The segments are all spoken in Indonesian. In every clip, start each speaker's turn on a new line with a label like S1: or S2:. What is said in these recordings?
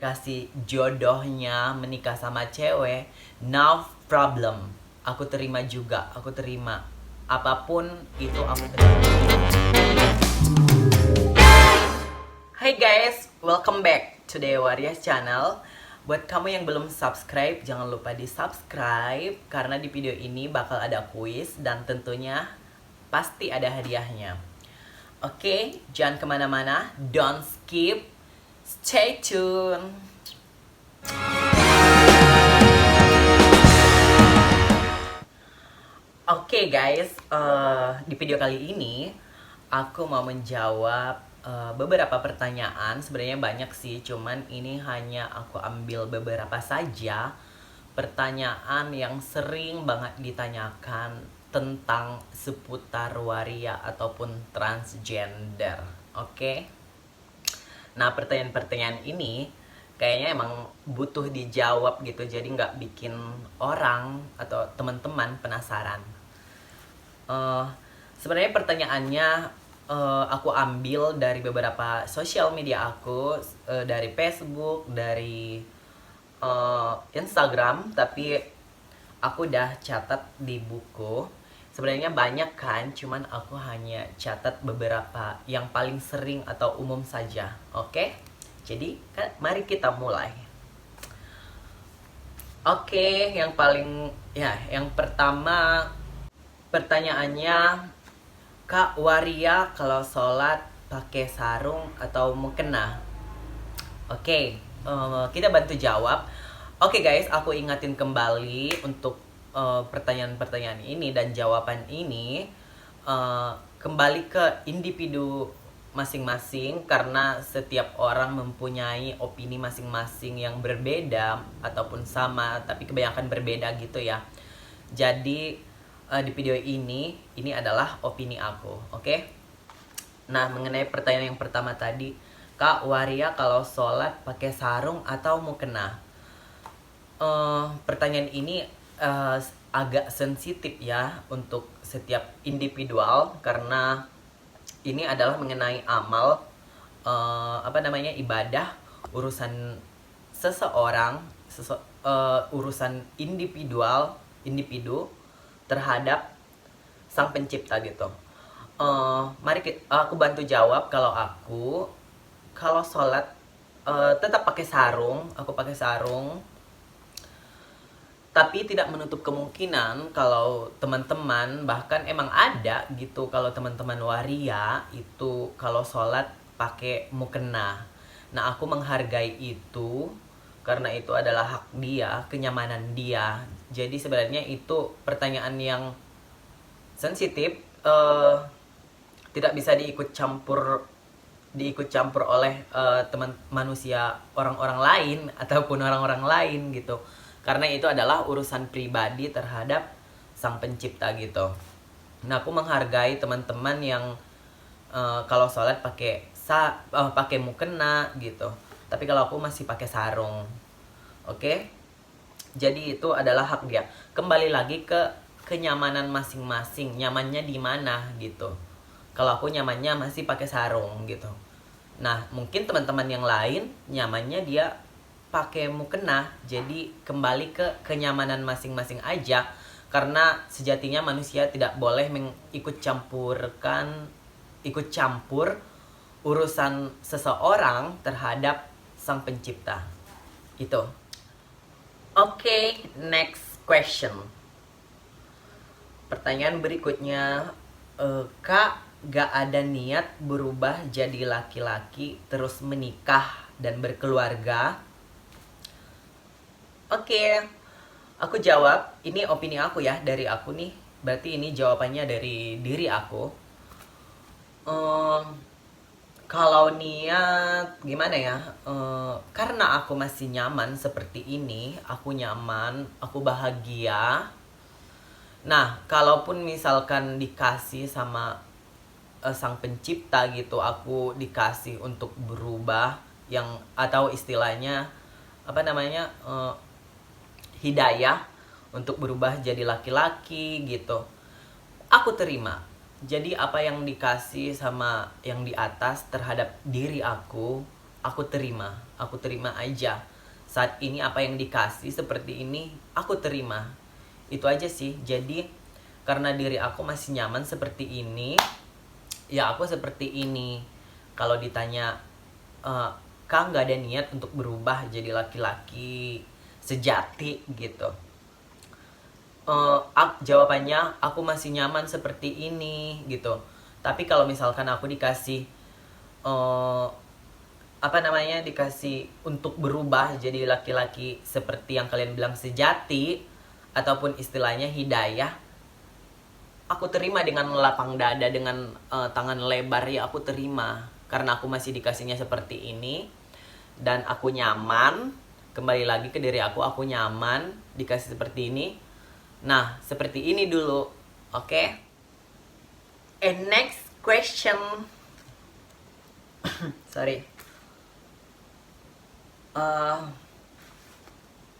S1: kasih jodohnya menikah sama cewek, no problem. Aku terima juga, aku terima. Apapun itu aku terima. Hai guys, welcome back to the Warriors Channel. Buat kamu yang belum subscribe, jangan lupa di subscribe. Karena di video ini bakal ada kuis dan tentunya pasti ada hadiahnya. Oke, jangan kemana-mana, don't skip, stay tune. Oke guys, di video kali ini aku mau menjawab beberapa pertanyaan. Sebenarnya banyak sih, cuman ini hanya aku ambil beberapa saja pertanyaan yang sering banget ditanyakan tentang seputar waria ataupun transgender. Oke. Nah, pertanyaan-pertanyaan ini kayaknya emang butuh dijawab gitu, jadi nggak bikin orang atau teman-teman penasaran. Eh, Sebenarnya pertanyaannya aku ambil dari beberapa sosial media aku, dari Facebook, dari Instagram, tapi aku udah catat di buku. Sebenarnya banyak kan, cuman aku hanya catat beberapa yang paling sering atau umum saja. Oke? Jadi, mari kita mulai. Oke, yang pertama pertanyaannya, Kak Waria kalau sholat pakai sarung atau mukena? Oke, kita bantu jawab. Oke guys, aku ingatin kembali untuk pertanyaan-pertanyaan ini dan jawaban ini kembali ke individu masing-masing, karena setiap orang mempunyai opini masing-masing yang berbeda ataupun sama, tapi kebanyakan berbeda gitu ya. Jadi di video ini adalah opini aku, oke? Nah, mengenai pertanyaan yang pertama tadi, Kak Waria kalau sholat pakai sarung atau mukena? Pertanyaan ini agak sensitif ya untuk setiap individual, karena ini adalah mengenai amal, ibadah, urusan seseorang, urusan individu terhadap sang pencipta gitu. Aku bantu jawab. Kalau sholat tetap pakai sarung, aku pakai sarung. Tapi tidak menutup kemungkinan kalau teman-teman, bahkan emang ada gitu, kalau teman-teman waria itu kalau sholat pakai mukena. Nah, aku menghargai itu karena itu adalah hak dia, kenyamanan dia. Jadi sebenarnya itu pertanyaan yang sensitif, tidak bisa diikut campur oleh teman manusia, orang-orang lain ataupun orang-orang lain gitu, karena itu adalah urusan pribadi terhadap sang pencipta gitu. Nah, aku menghargai teman-teman yang kalau sholat pakai mukena gitu, tapi kalau aku masih pakai sarung. Oke? Jadi itu adalah hak dia. Kembali lagi ke kenyamanan masing-masing, nyamannya di mana gitu. Kalau aku nyamannya masih pakai sarung gitu. Nah, mungkin teman-teman yang lain nyamannya dia pakai mukena. Jadi kembali ke kenyamanan masing-masing aja, karena sejatinya manusia tidak boleh ikut campur urusan seseorang terhadap sang pencipta. Itu. Oke, next question. Pertanyaan berikutnya, Kak, gak ada niat berubah jadi laki-laki terus menikah dan berkeluarga? Oke, aku jawab. Ini opini aku ya, dari aku nih. Berarti ini jawabannya dari diri aku. Kalau niat gimana ya? Karena aku masih nyaman seperti ini, aku nyaman, aku bahagia. Nah, kalaupun misalkan dikasih sama sang pencipta gitu, aku dikasih untuk berubah, yang atau istilahnya hidayah untuk berubah jadi laki-laki gitu, aku terima. Jadi apa yang dikasih sama yang di atas terhadap diri aku terima, aku terima aja. Saat ini apa yang dikasih seperti ini, aku terima. Itu aja sih. Jadi karena diri aku masih nyaman seperti ini, ya aku seperti ini. Kalau ditanya, Kak nggak ada niat untuk berubah jadi laki-laki sejati gitu, jawabannya aku masih nyaman seperti ini gitu. Tapi kalau misalkan aku dikasih dikasih untuk berubah jadi laki-laki seperti yang kalian bilang sejati, ataupun istilahnya hidayah, aku terima dengan lapang dada, dengan tangan lebar, ya aku terima. Karena aku masih dikasihnya seperti ini dan aku nyaman. Kembali lagi ke diri aku nyaman dikasih seperti ini. Nah, seperti ini dulu. Oke? And next question. Sorry.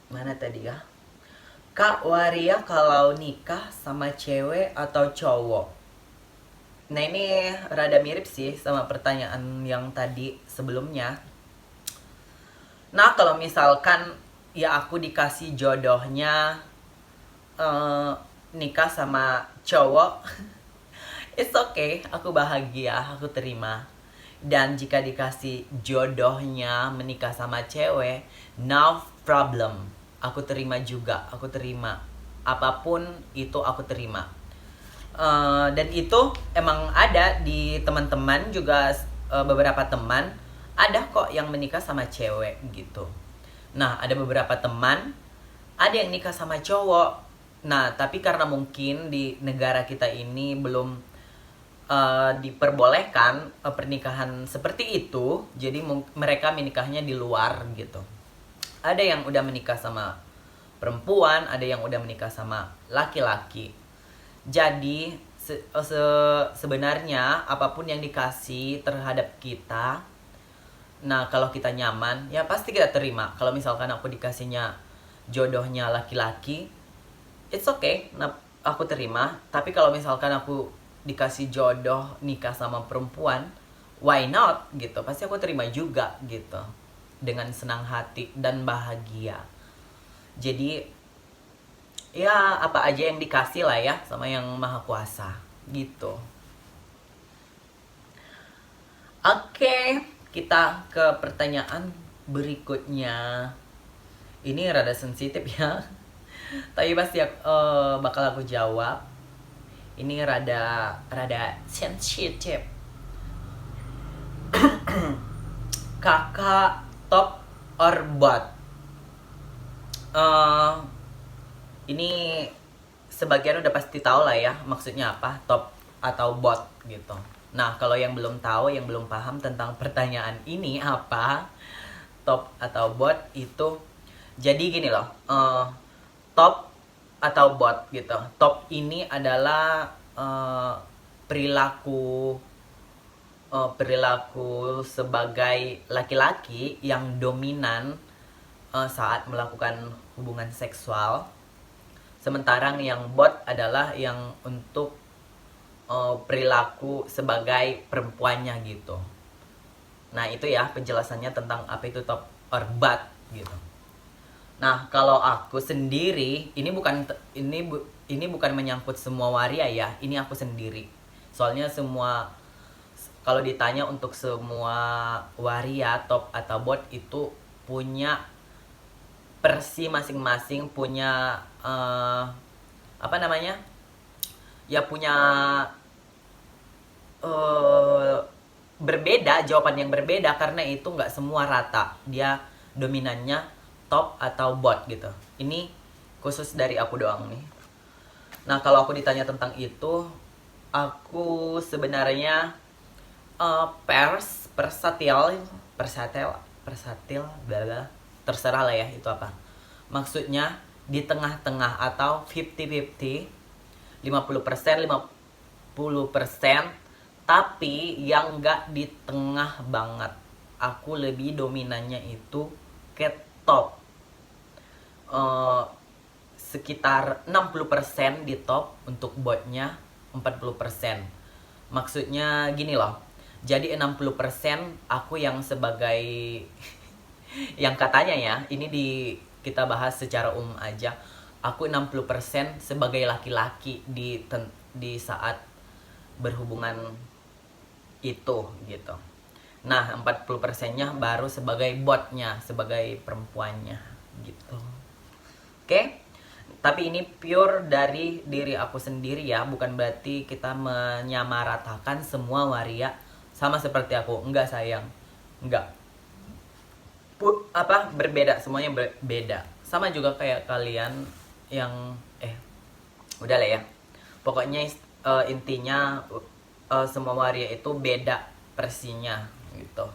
S1: Mana tadi ya? Kak Waria kalau nikah sama cewek atau cowok? Nah, ini rada mirip sih sama pertanyaan yang tadi sebelumnya. Nah, kalau misalkan ya aku dikasih jodohnya nikah sama cowok, it's okay, aku bahagia, aku terima. Dan jika dikasih jodohnya menikah sama cewek, no problem, aku terima juga, aku terima. Apapun itu aku terima. Dan itu emang ada di teman-teman juga, beberapa teman ada kok yang menikah sama cewek gitu. Nah, ada beberapa teman ada yang nikah sama cowok. Nah, tapi karena mungkin di negara kita ini belum diperbolehkan pernikahan seperti itu, jadi mereka menikahnya di luar gitu. Ada yang udah menikah sama perempuan, ada yang udah menikah sama laki-laki. Jadi sebenarnya apapun yang dikasih terhadap kita, nah kalau kita nyaman, ya pasti kita terima. Kalau misalkan aku dikasihnya jodohnya laki-laki, it's okay, nah aku terima. Tapi kalau misalkan aku dikasih jodoh nikah sama perempuan, why not gitu, pasti aku terima juga gitu, dengan senang hati dan bahagia. Jadi ya apa aja yang dikasih lah ya sama yang maha kuasa gitu. Oke, kita ke pertanyaan berikutnya. Ini rada sensitif ya, tapi pasti bakal aku jawab. Ini rada sensitif. Kakak top or bot? Ini sebagian udah pasti tahu lah ya maksudnya apa, top atau bot gitu. Nah, kalau yang belum tahu, yang belum paham tentang pertanyaan ini apa, top atau bot itu, jadi gini loh, top atau bot gitu. Top ini adalah perilaku sebagai laki-laki yang dominan saat melakukan hubungan seksual. Sementara yang bot adalah yang untuk perilaku sebagai perempuannya gitu. Nah, itu ya penjelasannya tentang apa itu top or bot gitu. Nah, kalau aku sendiri, ini bukan menyangkut semua waria ya. Ini aku sendiri. Soalnya kalau ditanya untuk semua waria top atau bot itu punya versi masing-masing, punya ya punya berbeda, jawaban yang berbeda, karena itu nggak semua rata dia dominannya top atau bot gitu. Ini khusus dari aku doang nih. Nah, kalau aku ditanya tentang itu, aku sebenarnya versatil, bla terserah lah ya itu apa. Maksudnya di tengah-tengah atau 50-50, 50%, 50%, tapi yang nggak di tengah banget. Aku lebih dominannya itu ke top. Sekitar 60% di top, untuk botnya 40%. Maksudnya gini loh. Jadi 60% aku yang sebagai Yang katanya ya, ini kita bahas secara umum aja. Aku 60% sebagai laki-laki di saat berhubungan itu gitu. Nah, 40%-nya baru sebagai botnya, sebagai perempuannya gitu. Oke? Tapi ini pure dari diri aku sendiri ya, bukan berarti kita menyamaratakan semua waria sama seperti aku. Enggak sayang. Enggak. Berbeda, semuanya berbeda. Sama juga kayak kalian yang udah lah ya. Pokoknya intinya semua waria itu beda versinya gitu.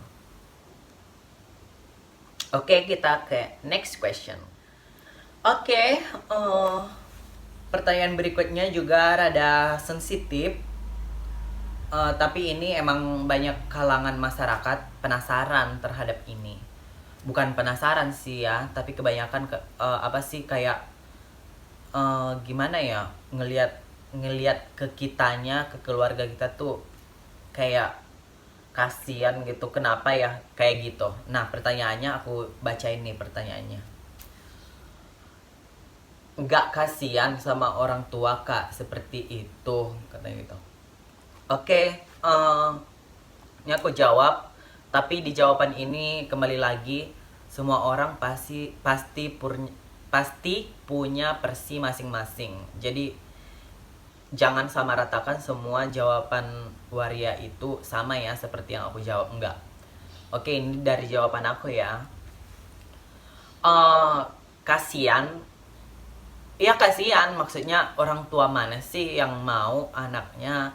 S1: Oke, kita ke next question. Oke, pertanyaan berikutnya juga rada sensitif. Tapi ini emang banyak kalangan masyarakat penasaran terhadap ini. Bukan penasaran sih ya, tapi kebanyakan apa sih kayak gimana ya, ngelihat ke kitanya, ke keluarga kita tuh kayak kasihan gitu. Kenapa ya kayak gitu? Nah, pertanyaannya aku bacain nih pertanyaannya. Nggak kasihan sama orang tua kak seperti itu, katanya gitu. Oke, ini aku jawab. Tapi di jawaban ini kembali lagi, semua orang pasti punya versi masing-masing. Jadi jangan samaratakan semua jawaban waria itu sama ya seperti yang aku jawab, enggak. Oke, ini dari jawaban aku ya. Kasihan. Iya kasihan, maksudnya orang tua mana sih yang mau anaknya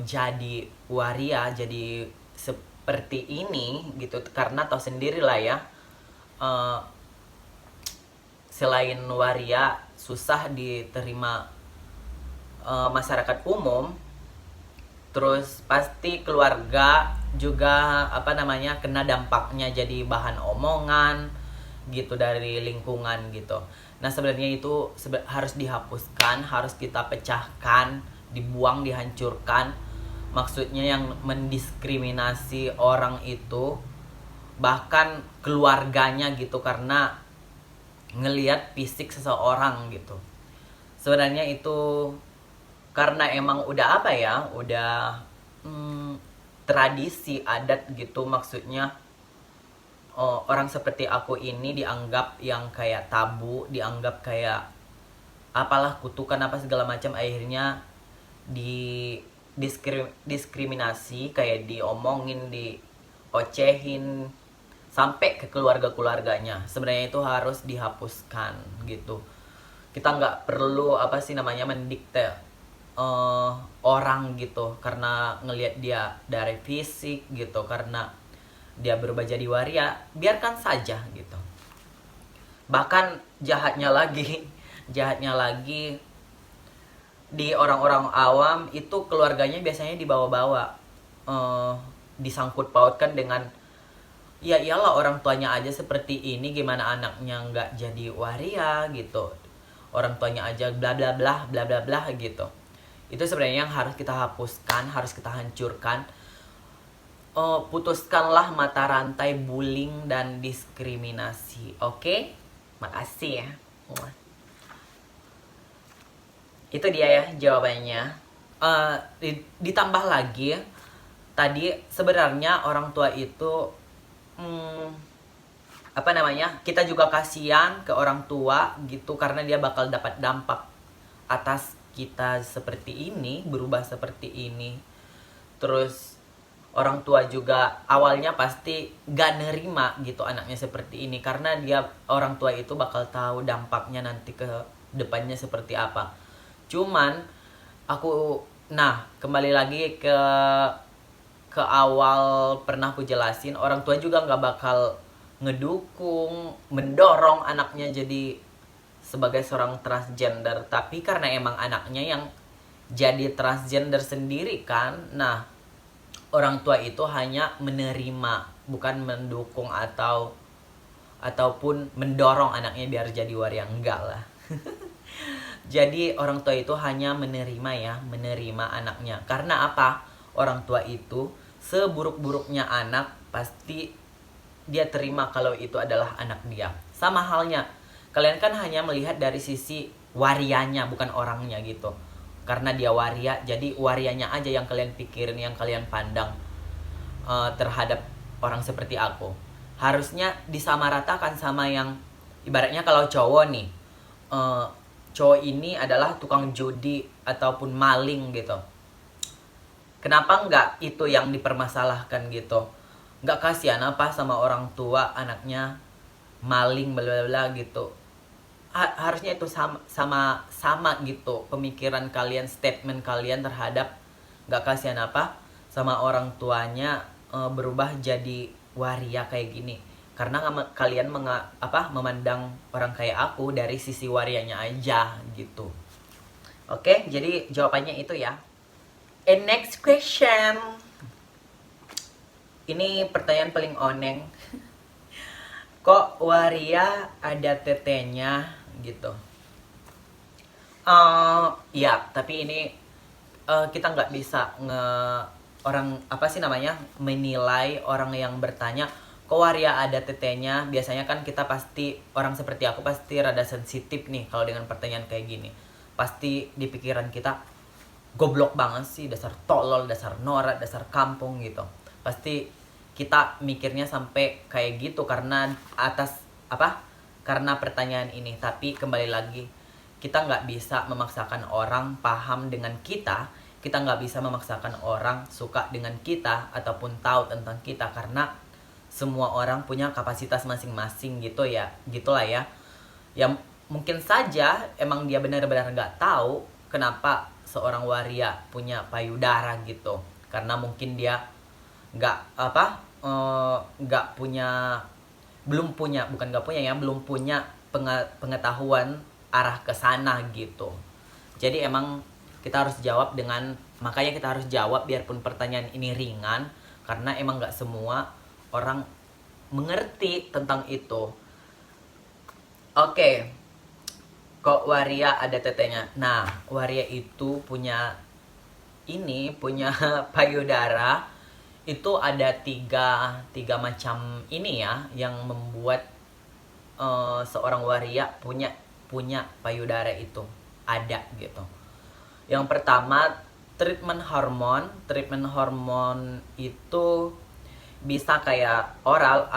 S1: jadi waria, jadi seperti ini gitu. Karena tau sendiri lah ya, selain waria susah diterima masyarakat umum, terus pasti keluarga juga kena dampaknya, jadi bahan omongan gitu dari lingkungan gitu. Nah, sebenarnya itu harus dihapuskan, harus kita pecahkan, dibuang, dihancurkan. Maksudnya yang mendiskriminasi orang itu, bahkan keluarganya gitu, karena ngelihat fisik seseorang gitu. Sebenarnya itu karena emang udah udah tradisi adat gitu. Maksudnya orang seperti aku ini dianggap yang kayak tabu, dianggap kayak apalah kutukan apa segala macam. Akhirnya diskriminasi, kayak diomongin, diocehin sampai ke keluarganya. Sebenarnya itu harus dihapuskan gitu. Kita nggak perlu mendikte orang gitu karena ngelihat dia dari fisik gitu, karena dia berubah jadi waria, biarkan saja gitu. Bahkan jahatnya lagi di orang-orang awam itu keluarganya biasanya dibawa-bawa, disangkut pautkan dengan ya iyalah orang tuanya aja seperti ini, gimana anaknya nggak jadi waria gitu, orang tuanya aja bla bla bla bla bla bla gitu. Itu sebenarnya yang harus kita hapuskan, harus kita hancurkan. Putuskanlah mata rantai bullying dan diskriminasi. Oke? Makasih ya. Itu dia ya jawabannya. Ditambah lagi, tadi sebenarnya orang tua itu kita juga kasihan ke orang tua gitu, karena dia bakal dapat dampak atas kita seperti ini, berubah seperti ini. Terus orang tua juga awalnya pasti gak nerima gitu anaknya seperti ini, karena orang tua itu bakal tahu dampaknya nanti ke depannya seperti apa. Cuman kembali lagi ke awal pernah aku jelasin, orang tua juga gak bakal ngedukung, mendorong anaknya jadi sebagai seorang transgender. Tapi karena emang anaknya yang jadi transgender sendiri kan, nah orang tua itu hanya menerima, bukan mendukung ataupun mendorong anaknya biar jadi waria, enggak lah. Jadi orang tua itu hanya menerima anaknya. Karena apa? Orang tua itu seburuk-buruknya anak pasti dia terima kalau itu adalah anak dia. Sama halnya, kalian kan hanya melihat dari sisi warianya, bukan orangnya gitu. Karena dia waria, jadi warianya aja yang kalian pikirin, yang kalian pandang terhadap orang seperti aku. Harusnya disamaratakan sama yang, ibaratnya kalau cowok nih, cowok ini adalah tukang judi ataupun maling gitu. Kenapa nggak itu yang dipermasalahkan gitu? Nggak kasihan apa sama orang tua anaknya maling bla bla bla gitu. Harusnya itu sama gitu pemikiran kalian, statement kalian terhadap, nggak kasihan apa sama orang tuanya berubah jadi waria kayak gini. Karena kalian memandang orang kayak aku dari sisi warianya aja gitu. Oke, jadi jawabannya itu ya. And next question. Ini pertanyaan paling oneng. Kok waria ada tetenya gitu? Ya, tapi ini kita nggak bisa menilai orang yang bertanya kok waria ada tetenya. Biasanya kan kita pasti, orang seperti aku pasti rada sensitif nih kalau dengan pertanyaan kayak gini. Pasti di pikiran kita, goblok banget sih, dasar tolol, dasar norak, dasar kampung gitu. Pasti kita mikirnya sampai kayak gitu karena karena pertanyaan ini. Tapi kembali lagi, kita nggak bisa memaksakan orang paham dengan kita. Kita nggak bisa memaksakan orang suka dengan kita ataupun tahu tentang kita, karena semua orang punya kapasitas masing-masing gitu ya, gitulah ya. Yang mungkin saja emang dia benar-benar nggak tahu kenapa seorang waria punya payudara gitu, karena mungkin dia belum punya pengetahuan arah ke sana gitu. Jadi emang makanya kita harus jawab biarpun pertanyaan ini ringan, karena emang nggak semua orang mengerti tentang itu. Oke. Kok waria ada tetenya? Nah, waria itu punya payudara. Itu ada tiga macam ini ya, yang membuat seorang waria punya payudara itu ada gitu. Yang pertama, treatment hormon itu bisa kayak oral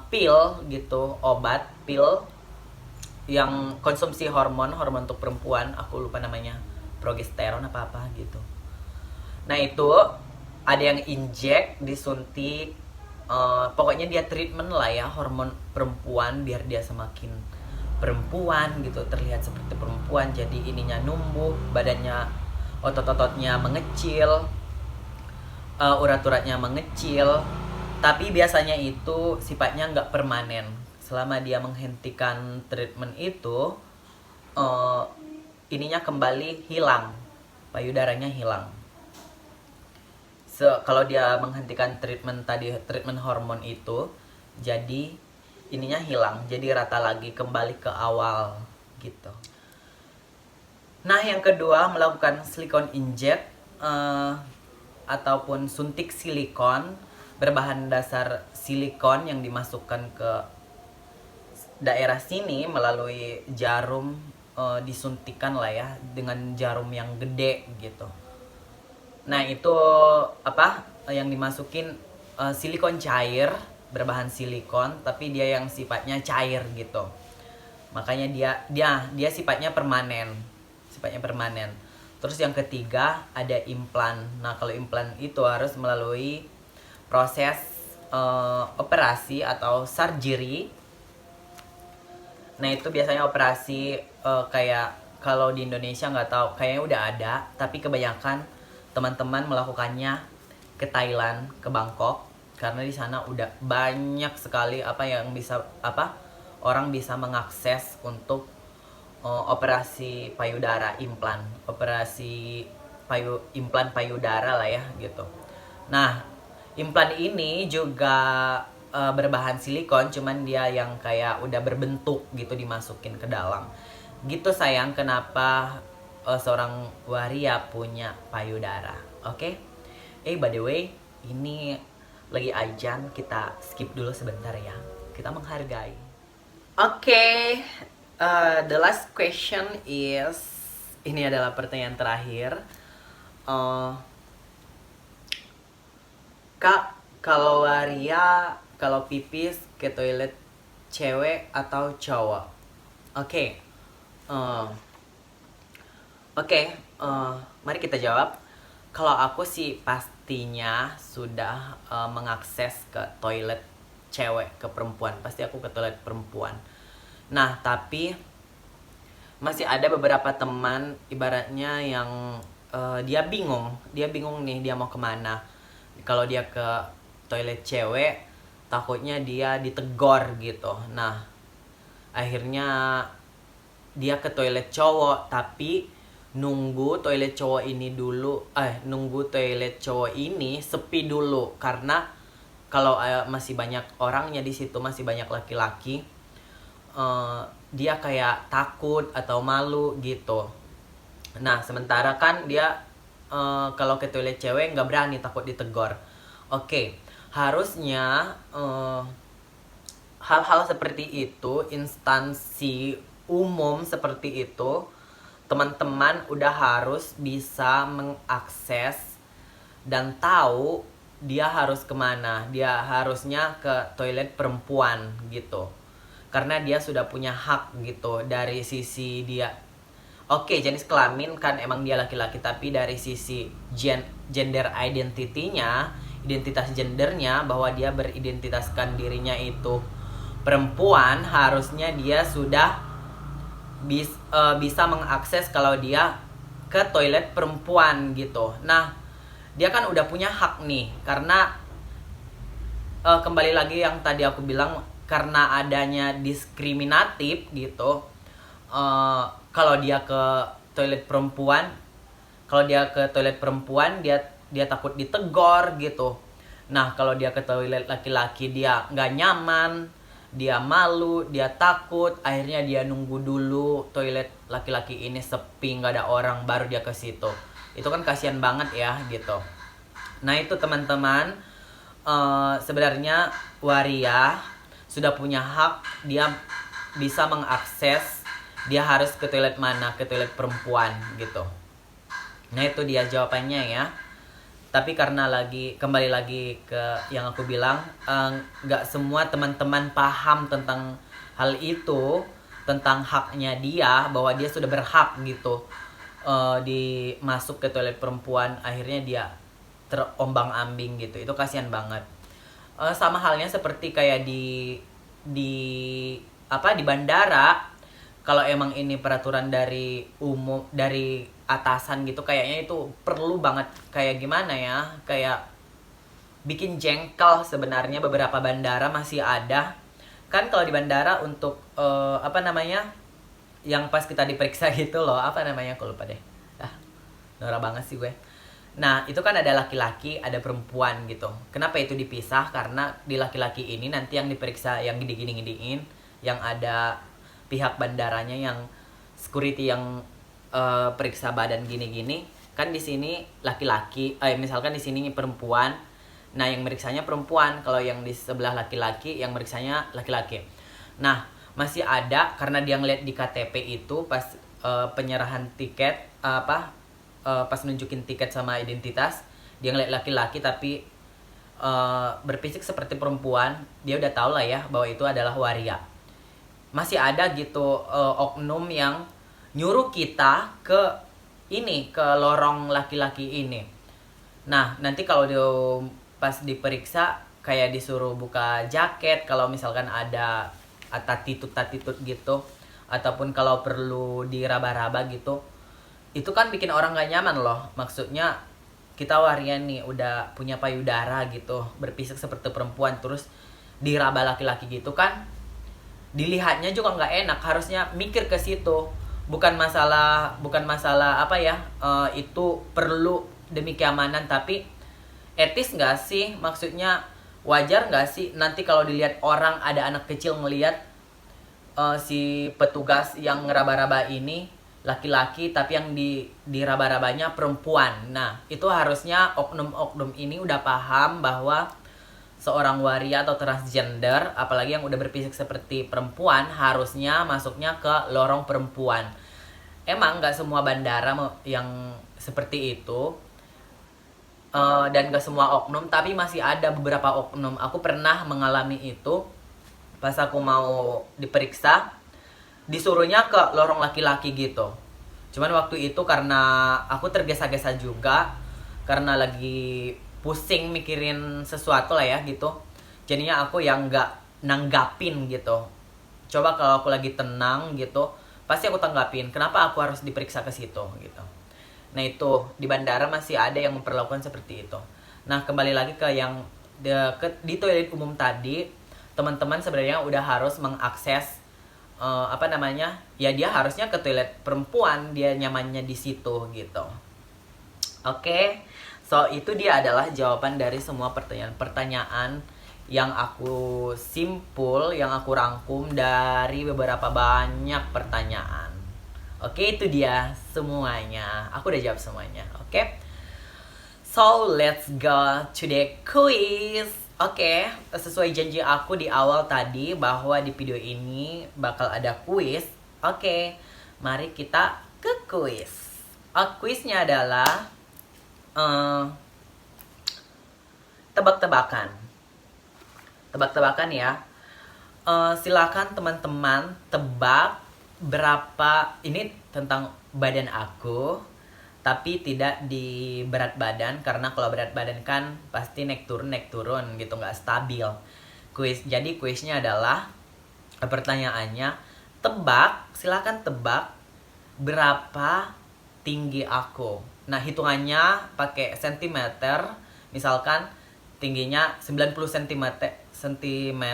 S1: pil gitu, obat pil yang konsumsi hormon untuk perempuan, aku lupa namanya, progesteron apa gitu. Nah itu ada yang injek, disuntik, pokoknya dia treatment lah ya, hormon perempuan biar dia semakin perempuan gitu, terlihat seperti perempuan. Jadi ininya numbuh, badannya, otot-ototnya mengecil, urat-uratnya mengecil. Tapi biasanya itu sifatnya nggak permanen. Selama dia menghentikan treatment itu, ininya kembali hilang, payudaranya hilang. Kalau dia menghentikan treatment hormon itu, jadi ininya hilang, jadi rata lagi, kembali ke awal gitu. Nah yang kedua, melakukan silikon inject ataupun suntik silikon berbahan dasar silikon yang dimasukkan ke daerah sini melalui jarum, disuntikan lah ya, dengan jarum yang gede gitu. Nah itu yang dimasukin silikon cair berbahan silikon, tapi dia yang sifatnya cair gitu. Makanya dia sifatnya permanen. Terus yang ketiga ada implan. Nah kalau implan itu harus melalui proses operasi atau surgery. Nah itu biasanya operasi kayak, kalau di Indonesia nggak tahu, kayaknya udah ada, tapi kebanyakan teman-teman melakukannya ke Thailand, ke Bangkok, karena di sana udah banyak sekali orang bisa mengakses untuk operasi payudara, implan payudara lah ya gitu. Nah implan ini juga berbahan silikon, cuman dia yang kayak udah berbentuk gitu, dimasukin ke dalam gitu sayang. Kenapa seorang waria punya payudara? Oke. By the way, ini lagi ajan, kita skip dulu sebentar ya. Kita menghargai. Oke, the last question is, ini adalah pertanyaan terakhir. Kak, kalau waria, kalau pipis ke toilet cewek atau cowok? Oke, mari kita jawab. Kalau aku sih pastinya sudah mengakses ke toilet cewek, ke perempuan. Pasti aku ke toilet perempuan. Nah, tapi masih ada beberapa teman ibaratnya yang dia bingung nih dia mau kemana. Kalau dia ke toilet cewek, takutnya dia ditegor gitu. Nah, akhirnya dia ke toilet cowok, tapi nunggu toilet cowok ini sepi dulu, karena kalau masih banyak orangnya di situ, masih banyak laki-laki, dia kayak takut atau malu gitu. Nah, sementara kan dia kalau ke toilet cewek nggak berani, takut ditegor. Oke, harusnya hal-hal seperti itu, instansi umum seperti itu, teman-teman udah harus bisa mengakses dan tahu dia harus kemana. Dia harusnya ke toilet perempuan gitu, karena dia sudah punya hak gitu dari sisi dia. Oke, jenis kelamin kan emang dia laki-laki, tapi dari sisi gender identity-nya, identitas gendernya, bahwa dia beridentitaskan dirinya itu perempuan, harusnya dia sudah bisa mengakses kalau dia ke toilet perempuan gitu. Nah, dia kan udah punya hak nih, karena kembali lagi yang tadi aku bilang, karena adanya diskriminatif gitu. Kalau dia ke toilet perempuan, dia takut ditegor gitu. Nah, kalau dia ke toilet laki-laki, dia nggak nyaman, dia malu, dia takut. Akhirnya dia nunggu dulu toilet laki-laki ini sepi, nggak ada orang, baru dia ke situ. Itu kan kasihan banget ya gitu. Nah, itu teman-teman, sebenarnya waria sudah punya hak, dia bisa mengakses dia harus ke toilet mana, ke toilet perempuan gitu. Nah, itu dia jawabannya ya. Tapi karena kembali lagi ke yang aku bilang, nggak semua teman-teman paham tentang hal itu, tentang haknya dia, bahwa dia sudah berhak gitu masuk ke toilet perempuan. Akhirnya dia terombang-ambing gitu. Itu kasihan banget. Sama halnya seperti kayak di bandara. Kalau emang ini peraturan dari umum, dari atasan gitu, kayaknya itu perlu banget. Kayak gimana ya, kayak bikin jengkel sebenarnya. Beberapa bandara masih ada kan, kalau di bandara untuk yang pas kita diperiksa gitu loh, aku lupa deh. Norak banget sih gue. Nah, itu kan ada laki-laki, ada perempuan gitu. Kenapa itu dipisah? Karena di laki-laki ini nanti yang diperiksa, yang gini-giniin, yang ada pihak bandaranya, yang security, yang periksa badan gini-gini. Kan di sini laki-laki, misalkan di sini perempuan. Nah, yang meriksanya perempuan. Kalau yang di sebelah laki-laki, yang meriksanya laki-laki. Nah, masih ada, karena dia ngeliat di KTP itu pas penyerahan tiket, pas nunjukin tiket sama identitas, dia ngeliat laki-laki tapi berfisik seperti perempuan. Dia udah tahu lah ya bahwa itu adalah waria. Masih ada gitu oknum yang nyuruh kita ke lorong laki-laki ini. Nah, nanti kalau pas diperiksa kayak disuruh buka jaket kalau misalkan ada tatitut gitu, ataupun kalau perlu diraba-raba gitu. Itu kan bikin orang gak nyaman loh. Maksudnya kita waria nih, udah punya payudara gitu, berfisik seperti perempuan, terus diraba laki-laki gitu kan, dilihatnya juga nggak enak. Harusnya mikir ke situ. Bukan masalah itu perlu demi keamanan, tapi etis nggak sih? Maksudnya wajar nggak sih nanti kalau dilihat orang, ada anak kecil ngelihat si petugas yang ngeraba-raba ini laki-laki, tapi yang diraba-rabanya perempuan. Nah, itu harusnya oknum-oknum ini udah paham bahwa seorang waria atau transgender, apalagi yang udah berfisik seperti perempuan, harusnya masuknya ke lorong perempuan. Emang nggak semua bandara yang seperti itu, dan gak semua oknum, tapi masih ada beberapa oknum. Aku pernah mengalami itu pas aku mau diperiksa, disuruhnya ke lorong laki-laki gitu. Cuman waktu itu karena aku tergesa-gesa juga, karena lagi pusing mikirin sesuatu lah ya gitu, jadinya aku yang nggak nanggapin gitu. Coba kalau aku lagi tenang gitu, pasti aku tanggapin kenapa aku harus diperiksa ke situ gitu. Nah itu di bandara masih ada yang memperlakukan seperti itu. Nah kembali lagi ke yang di toilet umum tadi, teman-teman sebenarnya udah harus mengakses ya dia harusnya ke toilet perempuan, dia nyamannya di situ gitu. Oke, so itu dia adalah jawaban dari semua pertanyaan-pertanyaan yang aku simpul, yang aku rangkum dari beberapa banyak pertanyaan. Oke, itu dia semuanya. Aku udah jawab semuanya. Oke. So, let's go to the quiz. Oke, sesuai janji aku di awal tadi bahwa di video ini bakal ada quiz. Oke, mari kita ke quiz. Quiznya adalah tebak-tebakan. Tebak-tebakan ya. Silakan teman-teman tebak berapa, ini tentang badan aku, tapi tidak di berat badan, karena kalau berat badan kan pasti naik turun gitu, nggak stabil. Jadi kuisnya adalah, pertanyaannya silakan tebak berapa tinggi aku. Nah hitungannya pakai sentimeter, misalkan tingginya 90 cm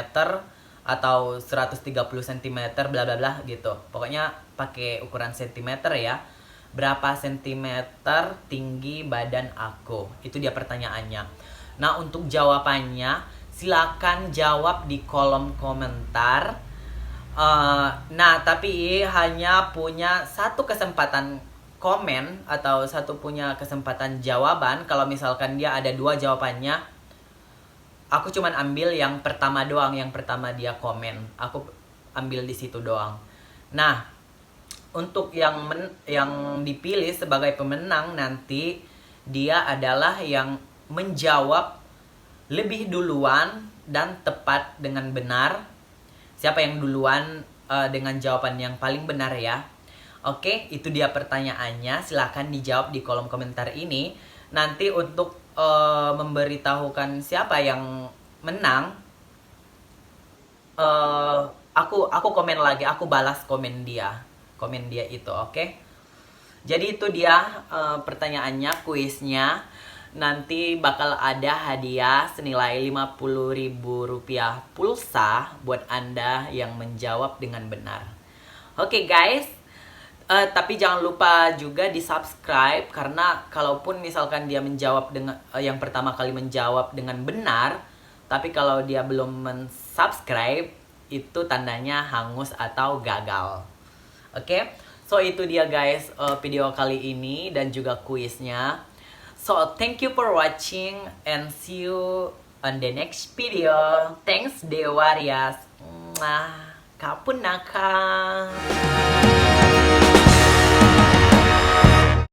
S1: atau 130 cm bla bla bla gitu. Pokoknya pakai ukuran sentimeter ya. Berapa sentimeter tinggi badan aku? Itu dia pertanyaannya. Nah, untuk jawabannya silakan jawab di kolom komentar. Nah, tapi hanya punya satu kesempatan komen atau punya kesempatan jawaban. Kalau misalkan dia ada dua jawabannya, aku cuman ambil yang pertama doang, yang pertama dia komen. Aku ambil di situ doang. Nah, untuk yang dipilih sebagai pemenang nanti, dia adalah yang menjawab lebih duluan dan tepat dengan benar. Siapa yang duluan dengan jawaban yang paling benar ya. Oke, itu dia pertanyaannya. Silahkan dijawab di kolom komentar ini. Nanti untuk memberitahukan siapa yang menang, aku komen lagi, aku balas komen dia itu, oke? Jadi itu dia pertanyaannya, kuisnya. Nanti bakal ada hadiah senilai Rp50.000 pulsa buat Anda yang menjawab dengan benar. Oke guys, tapi jangan lupa juga di subscribe, karena kalaupun misalkan dia menjawab dengan yang pertama kali menjawab dengan benar, tapi kalau dia belum mensubscribe, itu tandanya hangus atau gagal. Oke, so itu dia guys video kali ini dan juga kuisnya. So thank you for watching and see you on the next video. Thanks Dewarias. Kapun naka.